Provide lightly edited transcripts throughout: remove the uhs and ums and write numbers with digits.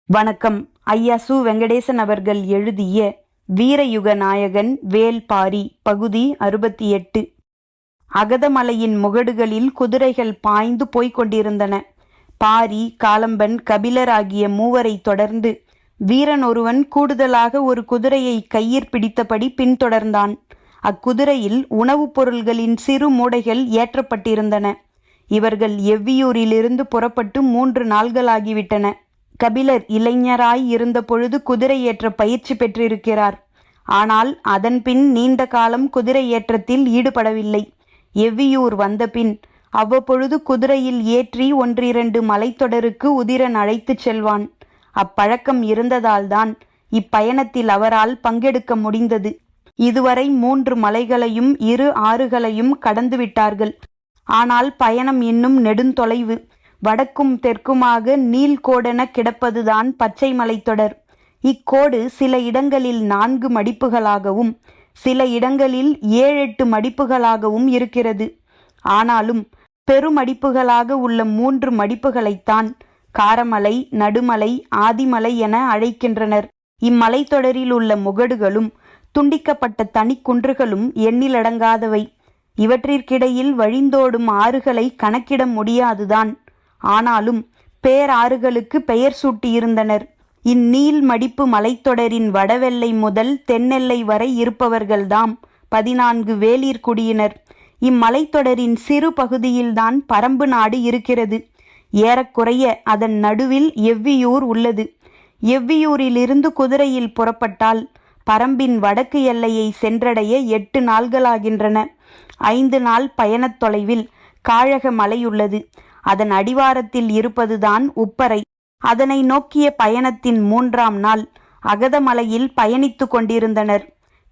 வணக்கம். ஐயா சு. வெங்கடேசன் அவர்கள் எழுதிய வீரயுக நாயகன் வேல்பாரி பகுதி 68. அகதமலையின் முகடுகளில் குதிரைகள் பாய்ந்து போய்க் கொண்டிருந்தன. பாரி, காலம்பன், கபிலர் ஆகிய மூவரை தொடர்ந்து வீரன் ஒருவன் கூடுதலாக ஒரு குதிரையை கையிற் பிடித்தபடி பின்தொடர்ந்தான். அக்குதிரையில் உணவுப் பொருள்களின் சிறு மூடைகள் ஏற்றப்பட்டிருந்தன. இவர்கள் எவ்வியூரிலிருந்து புறப்பட்டு 3 நாள்களாகிவிட்டன. கபிலர் இளைஞராய் இருந்த பொழுது குதிரை ஏற்ற பயிற்சி பெற்றிருக்கிறார். ஆனால் அதன்பின் நீண்ட காலம் குதிரை ஏற்றத்தில் ஈடுபடவில்லை. எவ்வியூர் வந்தபின் அவ்வப்பொழுது குதிரையில் ஏற்றி 1-2 மலைத்தொடருக்கு உதிரன் அழைத்துச் செல்வான். அப்பழக்கம் இருந்ததால்தான் இப்பயணத்தில் அவரால் பங்கெடுக்க முடிந்தது. இதுவரை 3 மலைகளையும் 2 ஆறுகளையும் கடந்துவிட்டார்கள். ஆனால் பயணம் இன்னும் நெடுந்தொலைவு. வடக்கும் தெற்குமாக நீள்கோடென கிடப்பதுதான் பச்சை மலைத்தொடர். இக்கோடு சில இடங்களில் 4 மடிப்புகளாகவும் சில இடங்களில் 7-8 மடிப்புகளாகவும் இருக்கிறது. ஆனாலும் பெருமடிப்புகளாக உள்ள 3 மடிப்புகளைத்தான் காரமலை, நடுமலை, ஆதிமலை என அழைக்கின்றனர். இம்மலைத்தொடரில் உள்ள முகடுகளும் துண்டிக்கப்பட்ட தனிக்குன்றுகளும் எண்ணிலடங்காதவை. இவற்றிற்கிடையில் வழிந்தோடும் ஆறுகளை கணக்கிட முடியாதுதான். ஆனாலும் பேராறுகளுக்கு பெயர் சூட்டியிருந்தனர். இந்நீள் மடிப்பு மலைத்தொடரின் வடவெல்லை முதல் தென்னெல்லை வரை இருப்பவர்கள்தாம் 14 வேளிர் குடியினர். இம்மலைத்தொடரின் சிறு பகுதியில்தான் பரம்பு நாடு இருக்கிறது. ஏறக்குறைய அதன் நடுவில் எவ்வியூர் உள்ளது. எவ்வியூரிலிருந்து குதிரையில் புறப்பட்டால் பரம்பின் வடக்கு எல்லையை சென்றடைய 8 நாள்களாகின்றன. 5 நாள் பயணத் தொலைவில் காழக மலையுள்ளது. அதன் அடிவாரத்தில் இருப்பதுதான் உப்பரை. அதனை நோக்கிய பயணத்தின் 3ஆம் நாள் அகதமலையில் பயணித்து கொண்டிருந்தனர்.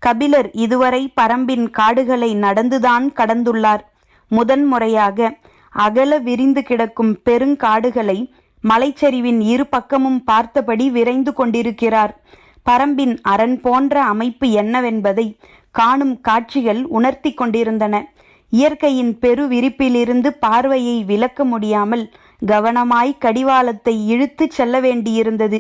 கபிலர் இதுவரை பரம்பின் காடுகளை நடந்துதான் கடந்துள்ளார். முதன்முறையாக அகல விரிந்து கிடக்கும் பெருங்காடுகளை மலைச்சரிவின் 2 பக்கமும் பார்த்தபடி விரைந்து கொண்டிருக்கிறார். பரம்பின் அரண் போன்ற அமைப்பு என்னவென்பதை காணும் காட்சிகள் உணர்த்தி கொண்டிருந்தன. இயற்கையின் பெரு விரிப்பிலிருந்து பார்வையை விலக்க முடியாமல் கவனமாய் கடிவாளத்தை இழுத்து செல்ல வேண்டியிருந்தது.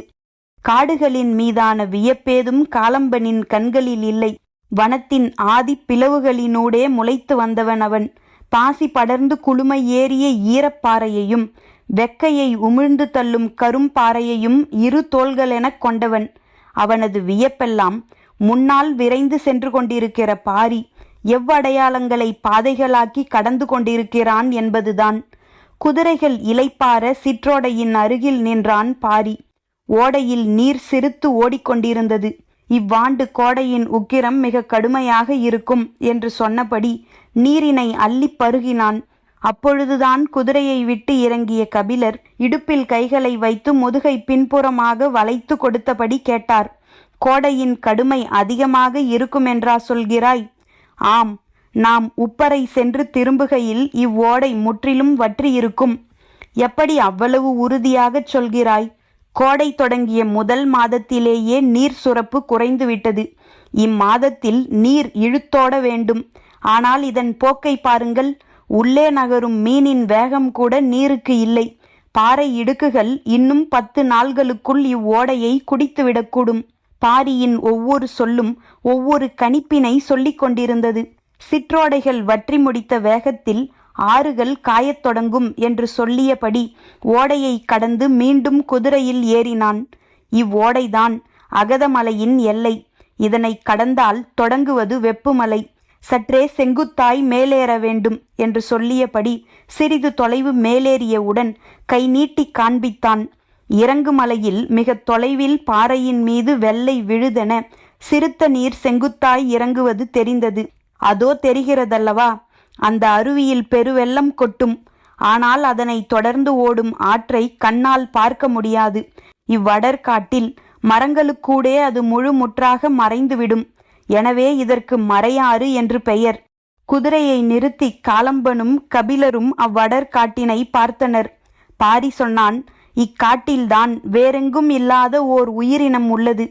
காடுகளின் மீதான வியப்பேதும் காலம்பனின் கண்களில் இல்லை. வனத்தின் ஆதி பிளவுகளினூடே முளைத்து வந்தவன் அவன். பாசி படர்ந்து குளுமை ஏறிய ஈரப்பாறையையும் வெக்கையை உமிழ்ந்து தள்ளும் கரும்பாறையையும் 2 தோள்களெனக் கொண்டவன். அவனது வியப்பெல்லாம் முன்னால் விரைந்து சென்று கொண்டிருக்கிற பாரி எவ்வடையாளங்களை பாதைகளாக்கி கடந்து கொண்டிருக்கிறான் என்பதுதான். குதிரைகள் இளைப்பாற சிற்றோடையின் அருகில் நின்றான் பாரி. ஓடையில் நீர் சிறுத்து ஓடிக்கொண்டிருந்தது. இவ்வாண்டு கோடையின் உக்கிரம் மிக கடுமையாக இருக்கும் என்று சொன்னபடி நீரினை அள்ளி பருகினான். அப்பொழுதுதான் குதிரையை விட்டு இறங்கிய கபிலர் இடுப்பில் கைகளை வைத்து முதுகை பின்புறமாக வளைத்து கொடுத்தபடி கேட்டார். கோடையின் கடுமை அதிகமாக இருக்குமென்றா சொல்கிறாய்? ஆம், நாம் உப்பரை சென்று திரும்புகையில் இவ்வோடை முற்றிலும் வற்றியிருக்கும். எப்படி அவ்வளவு உறுதியாகச் சொல்கிறாய்? கோடை தொடங்கிய முதல் மாதத்திலேயே நீர் சுரப்பு குறைந்துவிட்டது. இம்மாதத்தில் நீர் இழுத்தோட வேண்டும். ஆனால் இதன் போக்கை பாருங்கள். உள்ளே நகரும் மீனின் வேகம் கூட நீருக்கு இல்லை. பாறை இடுக்குகள் இன்னும் 10 நாள்களுக்குள் இவ்வோடையை குடித்துவிடக்கூடும். பாரியின் ஒவ்வொரு சொல்லும் ஒவ்வொரு கணிப்பினை சொல்லிக் கொண்டிருந்தது. சிற்றோடைகள் வற்றி முடித்த வேகத்தில் ஆறுகள் காயத் தொடங்கும் என்று சொல்லியபடி ஓடையை கடந்து மீண்டும் குதிரையில் ஏறினான். இவ்வோடைதான் அகதமலையின் எல்லை. இதனை கடந்தால் தொடங்குவது வெப்புமலை. சற்றே செங்குத்தாய் மேலேற வேண்டும் என்று சொல்லியபடி சிறிது தொலைவு மேலேறியவுடன் கை நீட்டி காண்பித்தான். இறங்கு மலையில் மிக தொலைவில் பாறையின் மீது வெள்ளை விழுதென சிறுத்த நீர் செங்குத்தாய் இறங்குவது தெரிந்தது. அதோ தெரிகிறதல்லவா, அந்த அருவியில் பெருவெள்ளம் கொட்டும். ஆனால் அதனை தொடர்ந்து ஓடும் ஆற்றை கண்ணால் பார்க்க முடியாது. இவ்வடர்காட்டில் மரங்களுக்கூடே அது முழுமுற்றாக மறைந்துவிடும். எனவே இதற்கு மறையாறு என்று பெயர். குதிரையை நிறுத்தி காலம்பனும் கபிலரும் அவ்வடர்காட்டினை பார்த்தனர். பாரி சொன்னான், இக்காட்டில்தான் வேறெங்கும் இல்லாத ஓர் உயிரினம் உள்ளது.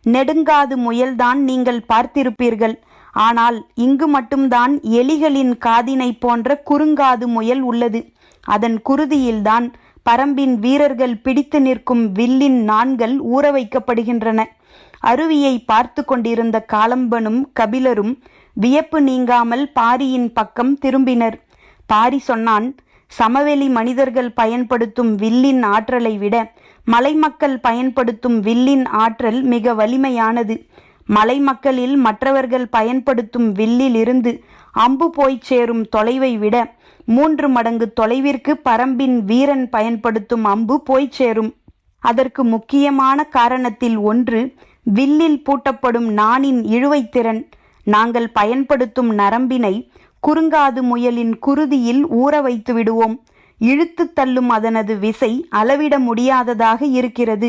நெடுங்காது முயல்தான் நீங்கள் பார்த்திருப்பீர்கள். ஆனால் இங்கு மட்டும்தான் எலிகளின் காதினை போன்ற குறுங்காது முயல் உள்ளது. அதன் குருதியில்தான் பரம்பின் வீரர்கள் பிடித்து நிற்கும் வில்லின் நாண்கள் ஊற வைக்கப்படுகின்றன. அருவியை பார்த்து கொண்டிருந்த காலம்பனும் கபிலரும் வியப்பு நீங்காமல் பாரியின் பக்கம் திரும்பினர். பாரி சொன்னான், சமவெளி மனிதர்கள் பயன்படுத்தும் வில்லின் ஆற்றலை விட மலைமக்கள் பயன்படுத்தும் வில்லின் ஆற்றல் மிக வலிமையானது. மலைமக்களில் மற்றவர்கள் பயன்படுத்தும் வில்லில் இருந்து அம்பு போய் சேரும் தொலைவை விட 3 மடங்கு தொலைவிற்கு பரம்பின் வீரன் பயன்படுத்தும் அம்பு போய் சேரும். அதற்கு முக்கியமான காரணத்தில் ஒன்று வில்லில் பூட்டப்படும் நாணின் இழுவைத்திறன். நாங்கள் பயன்படுத்தும் நரம்பினை குறுங்காது முயலின் குருதியில் ஊற வைத்து விடுவோம். இழுத்து தள்ளும் அதனது விசை அளவிட முடியாததாக இருக்கிறது.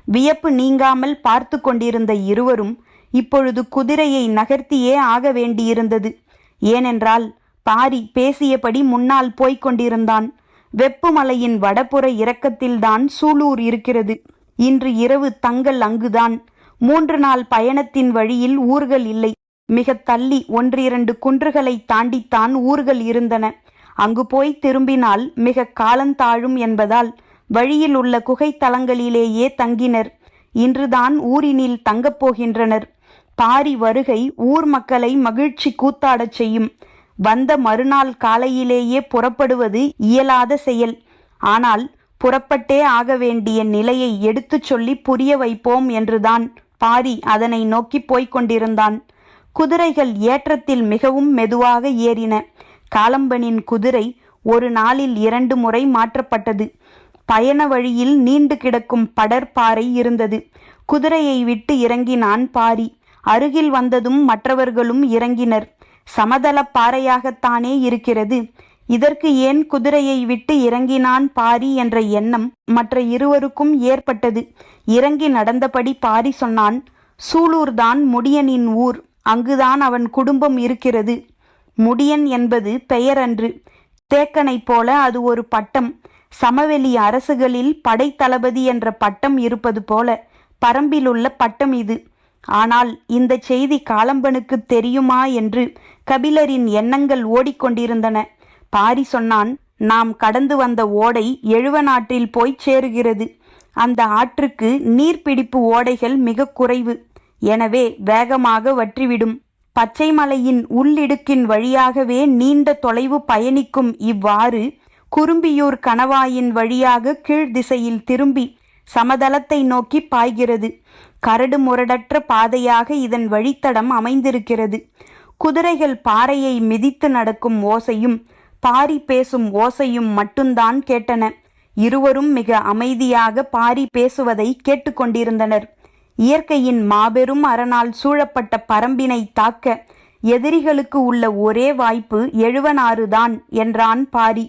வியப்பு நீங்காமல் பார்த்து கொண்டிருந்த இருவரும் இப்பொழுது குதிரையை நகர்த்தியே ஆக வேண்டியிருந்தது. ஏனென்றால் பாரி பேசியபடி முன்னால் போய்க் கொண்டிருந்தான். வெப்புமலையின் வடபுற இறக்கத்தில்தான் சூலூர் இருக்கிறது. இன்று இரவு தங்கள் அங்குதான். 3 நாள் பயணத்தின் வழியில் ஊர்கள் இல்லை. மிக தள்ளி 1-2 குன்றுகளை தாண்டித்தான் ஊர்கள் இருந்தன. அங்கு போய் திரும்பினால் மிக காலந்தாழும் என்பதால் வழியில் உள்ள குகைத்தலங்களிலேயே தங்கினர். இன்றுதான் ஊரினில் தங்கப் போகின்றனர். பாரி வருகை ஊர் மக்களை மகிழ்ச்சி கூத்தாடச் செய்யும். வந்த மறுநாள் காலையிலேயே புறப்படுவது இயலாத செயல். ஆனால் புறப்பட்டே ஆக வேண்டிய நிலையை எடுத்துச் சொல்லி புரிய வைப்போம் என்றுதான் பாரி அதனை நோக்கி போய்க் கொண்டிருந்தான். குதிரைகள் ஏற்றத்தில் மிகவும் மெதுவாக ஏறின. காலம்பனின் குதிரை ஒரு நாளில் 2 முறை மாற்றப்பட்டது. பயண வழியில் நீண்டு கிடக்கும் படற்பாறை இருந்தது. குதிரையை விட்டு இறங்கினான் பாரி. அருகில் வந்ததும் மற்றவர்களும் இறங்கினர். சமதள பாறையாகத்தானே இருக்கிறது, இதற்கு ஏன் குதிரையை விட்டு இறங்கினான் பாரி என்ற எண்ணம் மற்ற இருவருக்கும் ஏற்பட்டது. இறங்கி நடந்தபடி பாரி சொன்னான், சூலூர்தான் முடியனின் ஊர். அங்குதான் அவன் குடும்பம் இருக்கிறது. முடியன் என்பது பெயரன்று, தேக்கனைப் போல அது ஒரு பட்டம். சமவெளி அரசுகளில் படைத்தளபதி என்ற பட்டம் இருப்பது போல பரம்பிலுள்ள பட்டம் இது. ஆனால் இந்த செய்தி காலம்பனுக்கு தெரியுமா என்று கபிலரின் எண்ணங்கள் ஓடிக்கொண்டிருந்தன. பாரி சொன்னான், நாம் கடந்து வந்த ஓடை எழுவனாற்றில் போய் சேருகிறது. அந்த ஆற்றுக்கு நீர்பிடிப்பு ஓடைகள் மிக குறைவு. எனவே வேகமாக வற்றிவிடும். பச்சை மலையின் உள்ளிடுக்கின் வழியாகவே நீண்ட தொலைவு பயணிக்கும் இவ்வாறு குறும்பியூர் கணவாயின் வழியாக கீழ் திசையில் திரும்பி சமதளத்தை நோக்கி பாய்கிறது. கரடு முரடற்ற பாதையாக இதன் வழித்தடம் அமைந்திருக்கிறது. குதிரைகள் பாறையை மிதித்து நடக்கும் ஓசையும் பாரி பேசும் ஓசையும் மட்டும்தான் கேட்டன. இருவரும் மிக அமைதியாக பாரி பேசுவதை கேட்டுக்கொண்டிருந்தனர். இயற்கையின் மாபெரும் அரணால் சூழப்பட்ட பரம்பினை தாக்க எதிரிகளுக்கு உள்ள ஒரே வாய்ப்பு எழுவனாறுதான் என்றான் பாரி.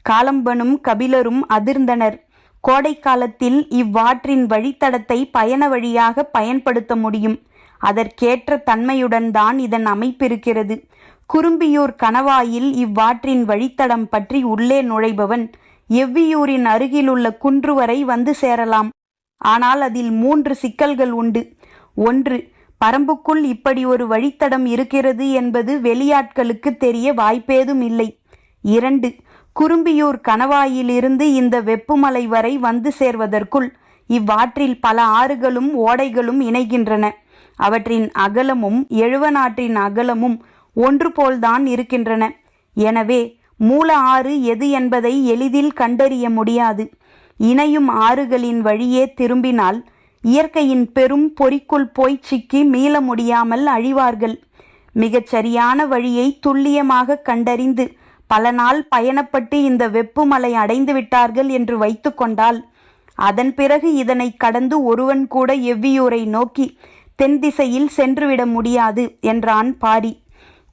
காலம்பனும் கபிலரும் அதிர்ந்தனர். கோடை காலத்தில் இவ்வாற்றின் வழித்தடத்தை பயண வழியாக பயன்படுத்த முடியும். அதற்கேற்ற தன்மையுடன் தான் இதன் அமைப்பிருக்கிறது. குறும்பியூர் கணவாயில் இவ்வாற்றின் வழித்தடம் பற்றி உள்ளே நுழைபவன் எவ்வியூரின் அருகிலுள்ள குன்று வரை வந்து சேரலாம். ஆனால் அதில் 3 சிக்கல்கள் உண்டு. 1, பரம்புக்குள் இப்படி ஒரு வழித்தடம் இருக்கிறது என்பது வெளியாட்களுக்கு தெரிய வாய்ப்பேதும் இல்லை. 2, குறும்பியூர் கணவாயிலிருந்து இந்த வெப்புமலை வரை வந்து சேர்வதற்குள் இவ்வாற்றில் பல ஆறுகளும் ஓடைகளும் இணைகின்றன. அவற்றின் அகலமும் எழுவனாற்றின் அகலமும் ஒன்று போல்தான் இருக்கின்றன. எனவே மூல ஆறு எது என்பதை எளிதில் கண்டறிய முடியாது. இணையும் ஆறுகளின் வழியே திரும்பினால் இயற்கையின் பெரும் பொறிக்குள் போய் சிக்கி மீள முடியாமல் அழிவார்கள். மிகச் சரியான வழியை துல்லியமாக கண்டறிந்து பல நாள் பயணப்பட்டு இந்த வெப்புமலை அடைந்து விட்டார்கள் என்று வைத்து கொண்டால் அதன் பிறகு இதனை கடந்து ஒருவன் கூட எவ்வியூரை நோக்கி தென் திசையில் சென்றுவிட முடியாது என்றான் பாரி.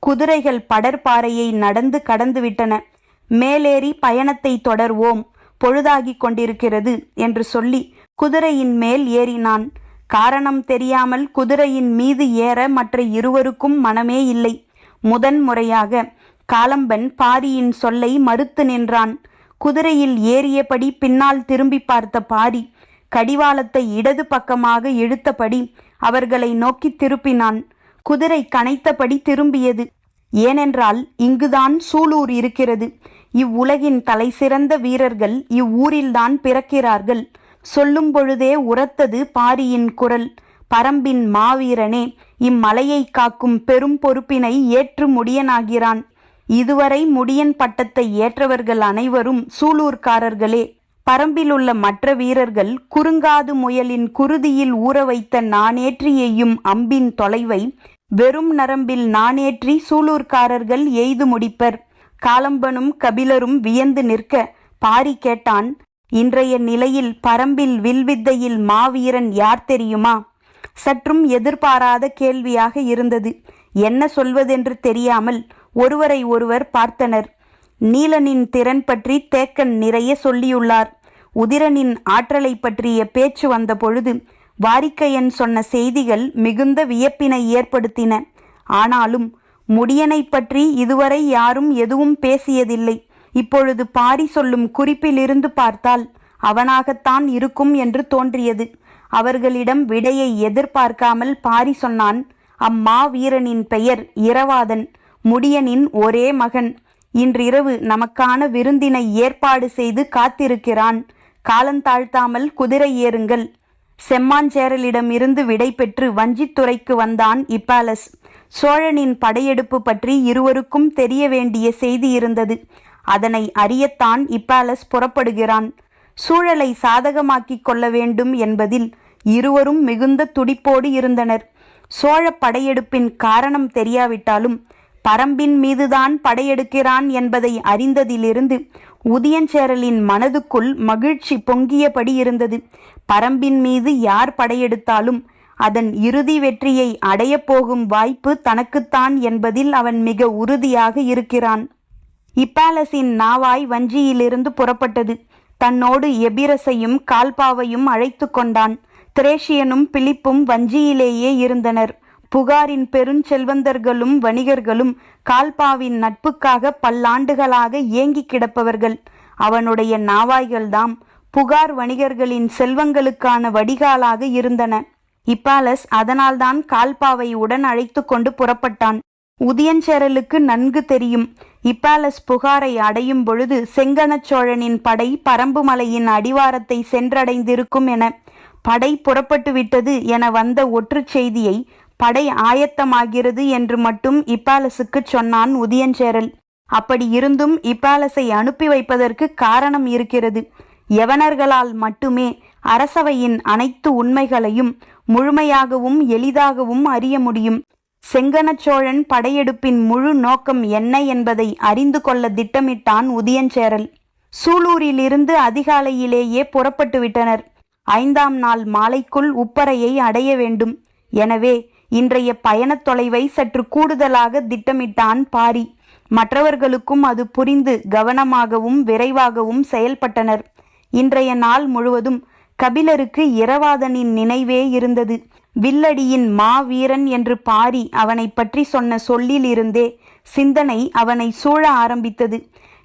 குதிரைகள் படற்பாறையை நடந்து கடந்து விட்டன. மேலேறி பயணத்தை தொடர்வோம், பொழுதாகிக் கொண்டிருக்கிறது என்று சொல்லி குதிரையின் மேல் ஏறினான். காரணம் தெரியாமல் குதிரையின் மீது ஏற மற்ற இருவருக்கும் மனமே இல்லை. முதன் முறையாக காலம்பன் பாரியின் சொல்லை மறுத்து நின்றான். குதிரையில் ஏறியபடி பின்னால் திரும்பி பார்த்த பாரி கடிவாளத்தை இடது பக்கமாக இழுத்தபடி அவர்களை நோக்கி திருப்பினான். குதிரை கனைத்தபடி திரும்பியது. ஏனென்றால் இங்குதான் சூலூர் இருக்கிறது. இவ்வுலகின் தலைசிறந்த வீரர்கள் இவ்வூரில்தான் பிறக்கிறார்கள். சொல்லும் பொழுதே உரத்தது பாரியின் குரல். பரம்பின் மாவீரனே, இம்மலையை காக்கும் பெரும் பொறுப்பினை ஏற்று முடியனாகிறான். இதுவரை முடியன் பட்டத்தை ஏற்றவர்கள் அனைவரும் சூலூர்காரர்களே. பரம்பிலுள்ள மற்ற வீரர்கள் குறுங்காது முயலின் குருதியில் ஊற வைத்த நானேற்றி எய்யும் அம்பின் தொலைவை வெறும் நரம்பில் நானேற்றி சூலூர்காரர்கள் எய்து முடிப்பர். காலம்பனும் கபிலரும் வியந்து நிற்க பாரி கேட்டான், இன்றைய நிலையில் பரம்பில் வில்வித்தையில் மாவீரன் யார் தெரியுமா? சற்றும் எதிர்பாராத கேள்வியாக இருந்தது. என்ன சொல்வதென்று தெரியாமல் ஒருவரை ஒருவர் பார்த்தனர். நீலனின் திறன் பற்றி தேக்கன் நிறைய சொல்லியுள்ளார். உதிரனின் ஆற்றலை பற்றிய பேச்சு வந்த பொழுது வாரிக்கையன் சொன்ன செய்திகள் மிகுந்த வியப்பினை ஏற்படுத்தின. ஆனாலும் முடியனை பற்றி இதுவரை யாரும் எதுவும் பேசியதில்லை. இப்பொழுது பாரி சொல்லும் குறிப்பிலிருந்து பார்த்தால் அவனாகத்தான் இருக்கும் என்று தோன்றியது. அவர்களிடம் விடையை எதிர்பார்க்காமல் பாரி சொன்னான், அம்மா வீரனின் பெயர் இரவாதன், முடியனின் ஒரே மகன். இன்றிரவு நமக்கான விருந்தினை ஏற்பாடு செய்து காத்திருக்கிறான். காலந்தாழ்த்தாமல் குதிரை ஏறுங்கள். செம்மாஞ்சேரலிடமிருந்து விடை பெற்று வஞ்சித்துறைக்கு வந்தான் இப்பாலஸ். சோழனின் படையெடுப்பு பற்றி இருவருக்கும் தெரிய வேண்டிய செய்தி இருந்தது. அதனை அறியத்தான் இப்பாலஸ் புறப்படுகிறான். சூழலை சாதகமாக்கிக் கொள்ள வேண்டும் என்பதில் இருவரும் மிகுந்த துடிப்போடு இருந்தனர். சோழ படையெடுப்பின் காரணம் தெரியாவிட்டாலும் பரம்பின் மீதுதான் படையெடுக்கிறான் என்பதை அறிந்ததிலிருந்து உதியஞ்சேரலின் மனதுக்குள் மகிழ்ச்சி பொங்கியபடி இருந்தது. பரம்பின் மீது யார் படையெடுத்தாலும் அதன் இறுதி வெற்றியை அடையப் போகும் வாய்ப்பு தனக்குத்தான் என்பதில் அவன் மிக உறுதியாக இருக்கிறான். இப்பாலஸின் நாவாய் வஞ்சியிலிருந்து புறப்பட்டது. தன்னோடு எபிரசையும் கால்பாவையும் அழைத்து கொண்டான். திரேஷியனும் பிலிப்பும் வஞ்சியிலேயே இருந்தனர். புகாரின் பெருஞ்செல்வந்தர்களும் வணிகர்களும் கால்பாவின் நட்புக்காக பல்லாண்டுகளாக ஏங்கி கிடப்பவர்கள். அவனுடைய நாவாய்கள்தாம் புகார் வணிகர்களின் செல்வங்களுக்கான வடிகாலாக இருந்தன. இப்பாலஸ் அதனால்தான் கால்பாவை உடன் அழைத்து கொண்டு புறப்பட்டான். உதியஞ்சேரலுக்கு நன்கு தெரியும், இப்பாலஸ் புகாரை அடையும் பொழுது செங்கணச் சோழனின் படை பரம்பு மலையின் அடிவாரத்தை சென்றடைந்திருக்கும் என. படை புறப்பட்டு விட்டது என வந்த ஒற்று செய்தியை படை ஆயத்தமாகிறது என்று மட்டும் இப்பாலசுக்கு சொன்னான் உதியஞ்சேரல். அப்படி இருந்தும் இப்பாலஸை அனுப்பி வைப்பதற்கு காரணம் இருக்கிறது. யவனர்களால் மட்டுமே அரசவையின் அனைத்து உண்மைகளையும் முழுமையாகவும் எளிதாகவும் அறிய முடியும். செங்கணச் சோழன் படையெடுப்பின் முழு நோக்கம் என்ன என்பதை அறிந்து கொள்ள திட்டமிட்டான் உதியஞ்சேரல். சூலூரிலிருந்து அதிகாலையிலேயே புறப்பட்டு விட்டனர். 5ஆம் நாள் மாலைக்குள் உப்பரையை அடைய வேண்டும். எனவே இன்றைய பயணத் தொலைவை சற்று கூடுதலாக திட்டமிட்டான் பாரி. மற்றவர்களுக்கும் அது புரிந்து கவனமாகவும் விரைவாகவும் செயல்பட்டனர். இன்றைய நாள் முழுவதும் கபிலருக்கு இரவாதனின் நினைவே இருந்தது. வில்லடியின் மாவீரன் என்று பாரி அவனை பற்றி சொன்ன சொல்லிலிருந்தே சிந்தனை அவனை சூழ ஆரம்பித்தது.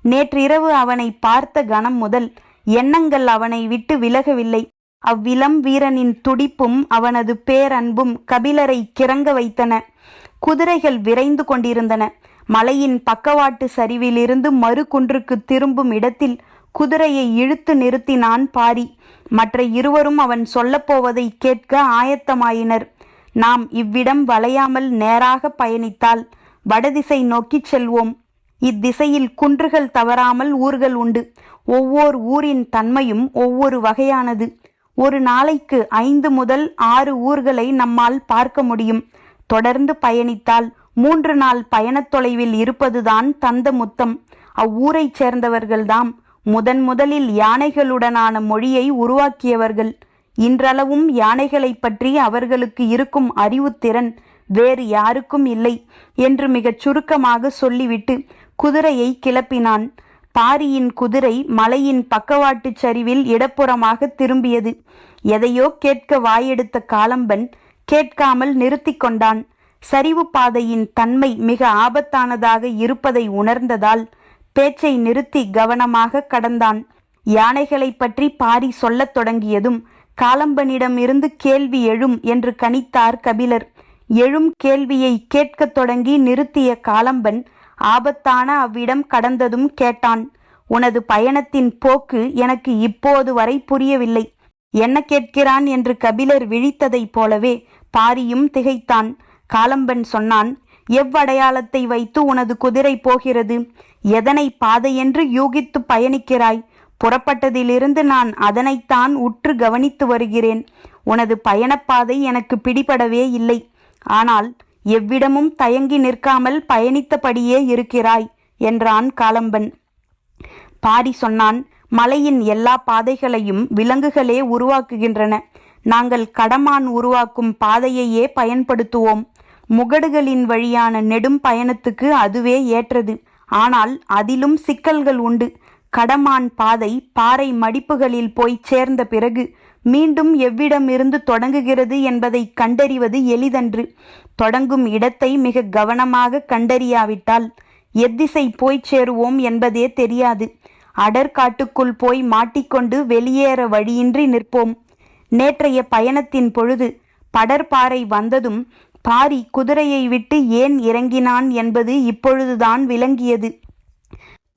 நேற்றிரவு அவனை பார்த்த கணம் முதல் எண்ணங்கள் அவனை விட்டு விலகவில்லை. அவ்விளம் வீரனின் துடிப்பும் அவனது பேரன்பும் கபிலரை கிறங்க வைத்தன. குதிரைகள் விரைந்து கொண்டிருந்தன. மலையின் பக்கவாட்டு சரிவிலிருந்து மறு குன்றுக்கு திரும்பும் இடத்தில் குதிரையை இழுத்து நிறுத்தினான் பாரி. மற்ற இருவரும் அவன் சொல்லப்போவதை கேட்க ஆயத்தமாயினர். நாம் இவ்விடம் வளையாமல் நேராக பயணித்தால் வடதிசை நோக்கி செல்வோம். இத்திசையில் குன்றுகள் தவறாமல் ஊர்கள் உண்டு. ஒவ்வொரு ஊரின் தன்மையும் ஒவ்வொரு வகையானது. ஒரு நாளைக்கு 5 முதல் 6 ஊர்களை நம்மால் பார்க்க முடியும். தொடர்ந்து பயணித்தால் 3 நாள் பயணத் தொலைவில் இருப்பதுதான் தந்த முத்தம். அவ்வூரைச் சேர்ந்தவர்கள்தாம் முதலில் யானைகளுடனான மொழியை உருவாக்கியவர்கள். இன்றளவும் யானைகளை பற்றி அவர்களுக்கு இருக்கும் அறிவுத்திறன் வேறு யாருக்கும் இல்லை என்று மிகச் சுருக்கமாக சொல்லிவிட்டு குதிரையை கிளப்பினான். பாரியின் குதிரை மலையின் பக்கவாட்டு சரிவில் இடப்புறமாக திரும்பியது. எதையோ கேட்க வாயெடுத்த காலம்பன் கேட்காமல் நிறுத்தி கொண்டான். சரிவு பாதையின் தன்மை மிக ஆபத்தானதாக இருப்பதை உணர்ந்ததால் பேச்சை நிறுத்தி கவனமாக கடந்தான். யானைகளை பற்றி பாரி சொல்லத் தொடங்கியதும் காலம்பனிடமிருந்து கேள்வி எழும் என்று கணித்தார் கபிலர். எழும் கேள்வியை கேட்கத் தொடங்கி நிறுத்திய காலம்பன் ஆபத்தான அவ்விடம் கடந்ததும் கேட்டான். உனது பயணத்தின் போக்கு எனக்கு இப்போது வரை புரியவில்லை. என்ன கேட்கிறான் என்று கபிலர் விழித்ததைப் போலவே பாரியும் திகைத்தான். காலம்பன் சொன்னான், எவ்வடையாளத்தை வைத்து உனது குதிரை போகிறது? எதனை பாதையென்று யூகித்து பயணிக்கிறாய்? புறப்பட்டதிலிருந்து நான் அதனைத்தான் உற்று கவனித்து வருகிறேன். உனது பயணப்பாதை எனக்கு பிடிபடவே இல்லை. ஆனால் எவ்விடமும் தயங்கி நிற்காமல் பயணித்தபடியே இருக்கிறாய் என்றான் காலம்பன். பாரி சொன்னான், மலையின் எல்லா பாதைகளையும் விலங்குகளே உருவாக்குகின்றன. நாங்கள் கடமான் உருவாக்கும் பாதையையே பயன்படுத்துவோம். முகடுகளின் வழியான நெடும் பயணத்துக்கு அதுவே ஏற்றது. ஆனால் அதிலும் சிக்கல்கள் உண்டு. கடமான் பாதை பாறை மடிப்புகளில் போய் சேர்ந்த பிறகு மீண்டும் எவ்விடமிருந்து தொடங்குகிறது என்பதை கண்டறிவது எளிதன்று. தொடங்கும் இடத்தை மிக கவனமாக கண்டறியாவிட்டால் எத்திசை போய் சேருவோம் என்பதே தெரியாது. அடர்காட்டுக்குள் போய் மாட்டிக்கொண்டு வெளியேற வழியின்றி நிற்போம். நேற்றைய பயணத்தின் பொழுது படர்பாறை வந்ததும் பாரி குதிரையை விட்டு ஏன் இறங்கினான் என்பது இப்பொழுதுதான் விளங்கியது.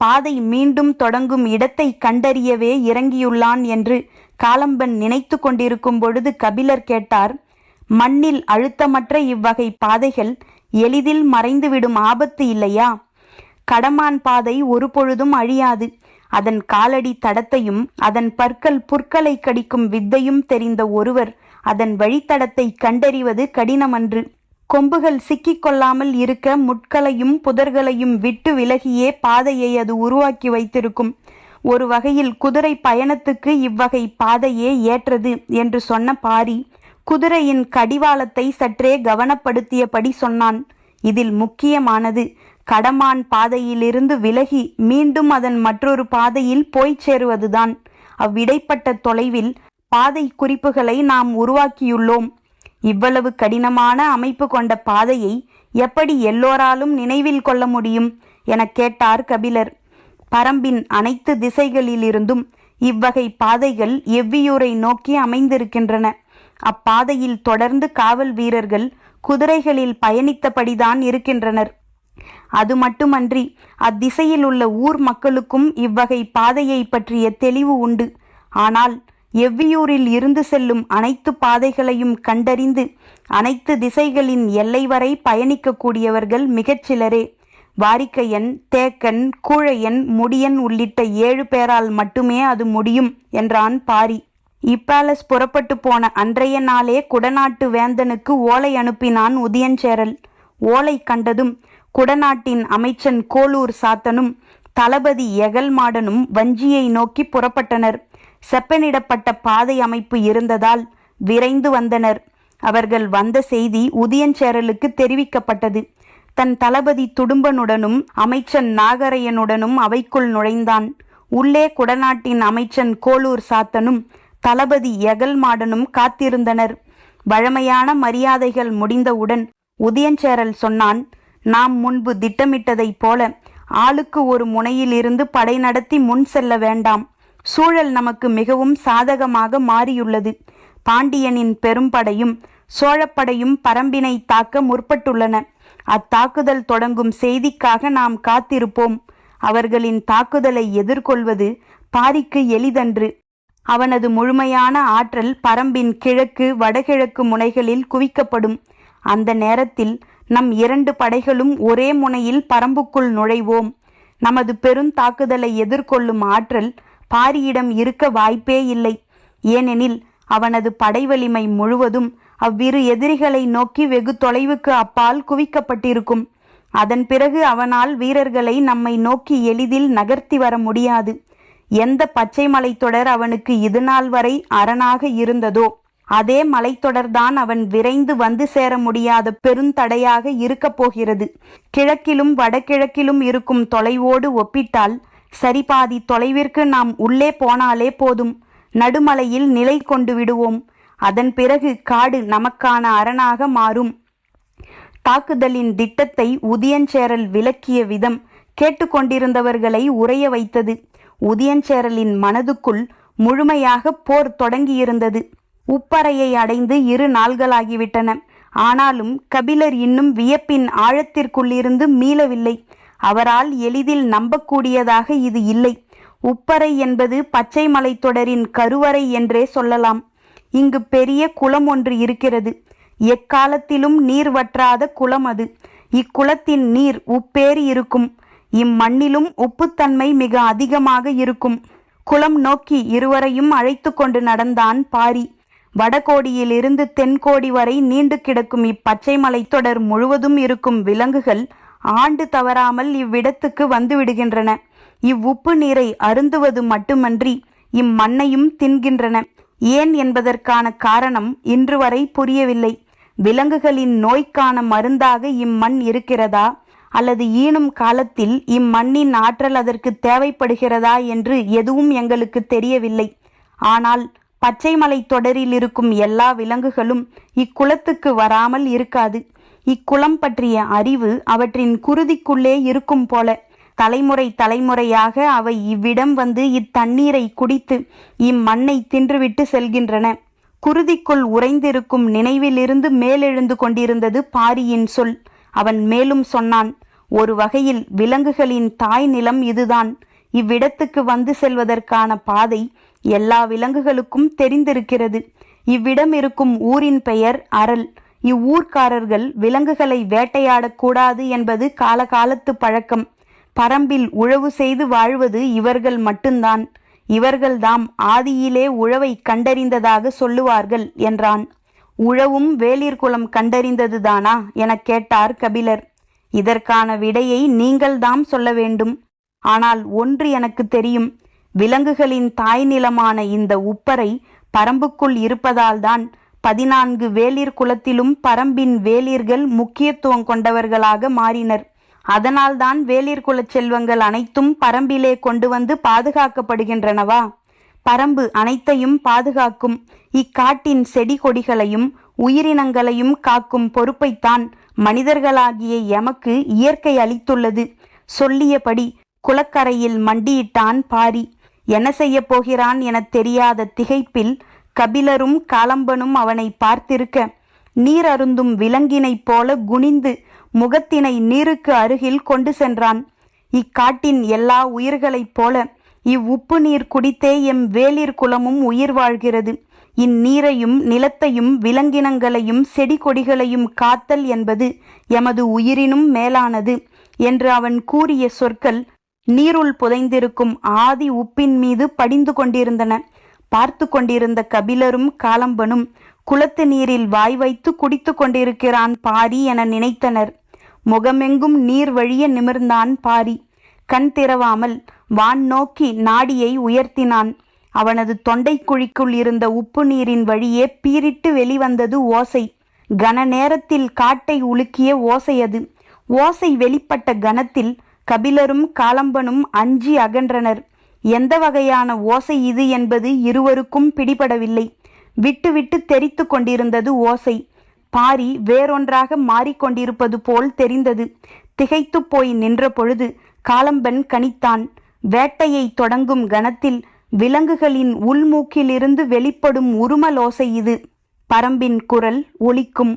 பாதை மீண்டும் தொடங்கும் இடத்தை கண்டறியவே இறங்கியுள்ளான் என்று காலம்பன் நினைத்து கொண்டிருக்கும் பொழுது கபிலர் கேட்டார், மண்ணில் அழுத்தமற்ற இவ்வகை பாதைகள் எளிதில் மறைந்துவிடும் ஆபத்து இல்லையா? கடமான் பாதை ஒரு பொழுதும் அழியாது. அதன் காலடி தடத்தையும் அதன் பற்கள் புற்களை கடிக்கும் வித்தையும் தெரிந்த ஒருவர் அதன் வழித்தடத்தை கண்டறிவது கடினமன்று. கொம்புகள் சிக்கிக்கொள்ளாமல் இருக்க முட்களையும் புதர்களையும் விட்டு விலகியே பாதையை அது உருவாக்கி வைத்திருக்கும். ஒரு வகையில் குதிரை பயணத்துக்கு இவ்வகை பாதையே ஏற்றது என்று சொன்ன பாரி குதிரையின் கடிவாளத்தை சற்றே கவனப்படுத்தியபடி சொன்னான். இதில் முக்கியமானது கடமான் பாதையிலிருந்து விலகி மீண்டும் அதன் மற்றொரு பாதையில் போய் சேருவதுதான். அவ்விடைப்பட்ட தொலைவில் பாதை குறிப்புகளை நாம் உருவாக்கியுள்ளோம். இவ்வளவு கடினமான அமைப்பு கொண்ட பாதையை எப்படி எல்லோராலும் நினைவில் கொள்ள முடியும் என கேட்டார் கபிலர். பரம்பின் அனைத்து திசைகளிலிருந்தும் இவ்வகை பாதைகள் எவ்வியூரை நோக்கி அமைந்திருக்கின்றன. அப்பாதையில் தொடர்ந்து காவல் வீரர்கள் குதிரைகளில் பயணித்தபடிதான் இருக்கின்றனர். அது மட்டுமன்றி அத்திசையில் உள்ள ஊர் மக்களுக்கும் இவ்வகை பாதையை பற்றிய தெளிவு உண்டு. ஆனால் எவ்வியூரில் இருந்து செல்லும் அனைத்து பாதைகளையும் கண்டறிந்து அனைத்து திசைகளின் எல்லை வரை பயணிக்கக்கூடியவர்கள் மிகச்சிலரே. வாரிக்கையன், தேக்கன், கூழையன், முடியன் உள்ளிட்ட 7 பேரால் மட்டுமே அது முடியும் என்றான் பாரி. இப்பேலஸ் புறப்பட்டு போன அன்றைய நாளே குடநாட்டு வேந்தனுக்கு ஓலை அனுப்பினான் உதியஞ்சேரல். ஓலை கண்டதும் குடநாட்டின் அமைச்சன் கோளூர் சாத்தனும் தளபதி எகல்மாடனும் வஞ்சியை நோக்கி புறப்பட்டனர். செப்பனிடப்பட்ட பாதை அமைப்பு இருந்ததால் விரைந்து வந்தனர். அவர்கள் வந்த செய்தி உதியஞ்சேரலுக்கு தெரிவிக்கப்பட்டது. தன் தளபதி துடும்பனுடனும் அமைச்சன் நாகரையனுடனும் அவைக்குள் நுழைந்தான். உள்ளே குடநாட்டின் அமைச்சன் கோளூர் சாத்தனும் தளபதி எகல்மாடனும் காத்திருந்தனர். வழமையான மரியாதைகள் முடிந்தவுடன் உதியஞ்சேரல் சொன்னான், நாம் முன்பு திட்டமிட்டதைப் போல ஆளுக்கு ஒரு முனையிலிருந்து படை நடத்தி முன் செல்ல வேண்டாம். சூழல் நமக்கு மிகவும் சாதகமாக மாறியுள்ளது. பாண்டியனின் பெரும்படையும் சோழப்படையும் பரம்பினை தாக்க முற்பட்டுள்ளன. அத்தாக்குதல் தொடங்கும் செய்திக்காக நாம் காத்திருப்போம். அவர்களின் தாக்குதலை எதிர்கொள்வது பாரிக்கு எளிதன்று. அவனது முழுமையான ஆற்றல் பரம்பின் கிழக்கு வடகிழக்கு முனைகளில் குவிக்கப்படும். அந்த நேரத்தில் நம் 2 படைகளும் ஒரே முனையில் பரம்புக்குள் நுழைவோம். நமது பெருந்தாக்குதலை எதிர்கொள்ளும் ஆற்றல் பாரியிடம் இருக்க வாய்ப்பே இல்லை. ஏனெனில் அவனது படை வலிமை முழுவதும் அவ்விரு எதிரிகளை நோக்கி வெகு தொலைவுக்கு அப்பால் குவிக்கப்பட்டிருக்கும். அதன் பிறகு அவனால் வீரர்களை நம்மை நோக்கி எளிதில் நகர்த்தி வர முடியாது. எந்த பச்சை மலைத்தொடர் அவனுக்கு இதுநாள் வரை அரணாக இருந்ததோ அதே மலைத்தொடர்தான் அவன் விரைந்து வந்து சேர முடியாத பெருந்தடையாக இருக்கப் போகிறது. கிழக்கிலும் வடகிழக்கிலும் இருக்கும் தொலைவோடு ஒப்பிட்டால் சரிபாதி தொலைவிற்கு நாம் உள்ளே போனாலே போதும். நடுமலையில் நிலை கொண்டு விடுவோம். அதன் பிறகு காடு நமக்கான அரணாக மாறும். தாக்குதலின் திட்டத்தை உதியஞ்சேரல் விளக்கிய விதம் கேட்டுக்கொண்டிருந்தவர்களை உறைய வைத்தது. உதியஞ்சேரலின் மனதுக்குள் முழுமையாக போர் தொடங்கியிருந்தது. உப்பறையை அடைந்து 2 நாள்களாகிவிட்டன. ஆனாலும் கபிலர் இன்னும் வியப்பின் ஆழத்திற்குள்ளிருந்து மீளவில்லை. அவரால் எளிதில் நம்பக்கூடியதாக இது இல்லை. உப்பரை என்பது பச்சை மலைத்தொடரின் கருவறை என்றே சொல்லலாம். இங்கு பெரிய குளம் ஒன்று இருக்கிறது. எக்காலத்திலும் நீர் வற்றாத குளம் அது. இக்குளத்தின் நீர் உப்பேறி இருக்கும். இம்மண்ணிலும் உப்புத்தன்மை மிக அதிகமாக இருக்கும். குளம் நோக்கி இருவரையும் அழைத்து கொண்டு நடந்தான் பாரி. வடகோடியிலிருந்து தென்கோடி வரை நீண்டு கிடக்கும் இப்பச்சை மலைத்தொடர் முழுவதும் இருக்கும் விலங்குகள் ஆண்டு தவறாமல் இவ்விடத்துக்கு வந்துவிடுகின்றன. இவ்வுப்பு நீரை அருந்துவது மட்டுமன்றி இம்மண்ணையும் தின்கின்றன. ஏன் என்பதற்கான காரணம் இன்று வரை புரியவில்லை. விலங்குகளின் நோய்க்கான மருந்தாக இம்மண் இருக்கிறதா, அல்லது ஈனும் காலத்தில் இம்மண்ணின் ஆற்றல் அதற்கு தேவைப்படுகிறதா என்று எதுவும் எங்களுக்கு தெரியவில்லை. ஆனால் பச்சை மலை தொடரில் இருக்கும் எல்லா விலங்குகளும் இக்குளத்துக்கு வராமல் இருக்காது. இக்குளம் பற்றிய அறிவு அவற்றின் குருதிக்குள்ளே இருக்கும் போல. தலைமுறை தலைமுறையாக அவை இவ்விடம் வந்து இத்தண்ணீரை குடித்து இம்மண்ணை தின்றுவிட்டு செல்கின்றன. குருதிக்குள் உறைந்திருக்கும் நினைவிலிருந்து மேலெழுந்து கொண்டிருந்தது பாரியின் சொல். அவன் மேலும் சொன்னான், ஒரு வகையில் விலங்குகளின் தாய் நிலம் இதுதான். இவ்விடத்துக்கு வந்து செல்வதற்கான பாதை எல்லா விலங்குகளுக்கும் தெரிந்திருக்கிறது. இவ்விடம் இருக்கும் ஊரின் பெயர் அரல். இவ்வூர்க்காரர்கள் விலங்குகளை வேட்டையாடக்கூடாது என்பது காலகாலத்து பழக்கம். பரம்பில் உழவு செய்து வாழ்வது இவர்கள் மட்டும்தான். இவர்கள்தாம் ஆதியிலே உழவை கண்டறிந்ததாக சொல்லுவார்கள் என்றான். உழவும் வேளிர்குலம் கண்டறிந்ததுதானா எனக் கேட்டார் கபிலர். இதற்கான விடையை நீங்கள்தாம் சொல்ல வேண்டும். ஆனால் ஒன்று எனக்கு தெரியும். விலங்குகளின் தாய் நிலமான இந்த உப்பரை பரம்புக்குள் இருப்பதால்தான் 14 வேளிர் குலத்திலும் பரம்பின் வேளிர்கள் முக்கியத்துவம் கொண்டவர்களாக மாறினர். அதனால்தான் வேளிர் குலச் செல்வங்கள் அனைத்தும் பரம்பிலே கொண்டு வந்து பாதுகாக்கப்படுகின்றனவா? பரம்பு அனைத்தையும் பாதுகாக்கும். இக்காட்டின் செடி கொடிகளையும் உயிரினங்களையும் காக்கும் பொறுப்பைத்தான் மனிதர்களாகிய எமக்கு இயற்கை அளித்துள்ளது. சொல்லியபடி குளக்கரையில் மண்டியிட்டான் பாரி. என்ன செய்ய போகிறான் எனத் தெரியாத திகைப்பில் கபிலரும் காலம்பனும் அவனை பார்த்திருக்க, நீர் அருந்தும் விலங்கினைப் போல குனிந்து முகத்தினை நீருக்கு அருகில் கொண்டு சென்றான். இக்காட்டின் எல்லா உயிர்களைப் போல இவ்வுப்பு நீர் குடித்தே எம் வேளிர் குலமும் உயிர் வாழ்கிறது. இந்நீரையும் நிலத்தையும் விலங்கினங்களையும் செடி கொடிகளையும் காத்தல் என்பது எமது உயிரினும் மேலானது என்று அவன் கூறிய சொற்கள் நீருள் புதைந்திருக்கும் ஆதி உப்பின் மீது படிந்து கொண்டிருந்தன. பார்த்து கொண்டிருந்த கபிலரும் காலம்பனும் குளத்து நீரில் வாய் வைத்து குடித்து கொண்டிருக்கிறான் பாரி என நினைத்தனர். முகமெங்கும் நீர் வழிய நிமிர்ந்தான் பாரி. கண் திறவாமல் வான் நோக்கி நாடியை உயர்த்தினான். அவனது தொண்டை குழிக்குள் இருந்த உப்பு நீரின் வழியே பீரிட்டு வெளிவந்தது ஓசை. கன நேரத்தில் காட்டை உலுக்கிய ஓசை அது. ஓசை வெளிப்பட்ட கணத்தில் கபிலரும் காலம்பனும் அஞ்சி அகன்றனர். எந்த வகையான ஓசை இது என்பது இருவருக்கும் பிடிபடவில்லை. விட்டு விட்டு தெரித்து கொண்டிருந்தது ஓசை. பாரி வேறொன்றாக மாறிக்கொண்டிருப்பது போல் தெரிந்தது. திகைத்து போய் நின்ற பொழுது காலம்பன் கணித்தான். வேட்டையை தொடங்கும் கணத்தில் விலங்குகளின் உள்மூக்கிலிருந்து வெளிப்படும் உருமலோசை இது. பரம்பின் குரல் ஒலிக்கும்.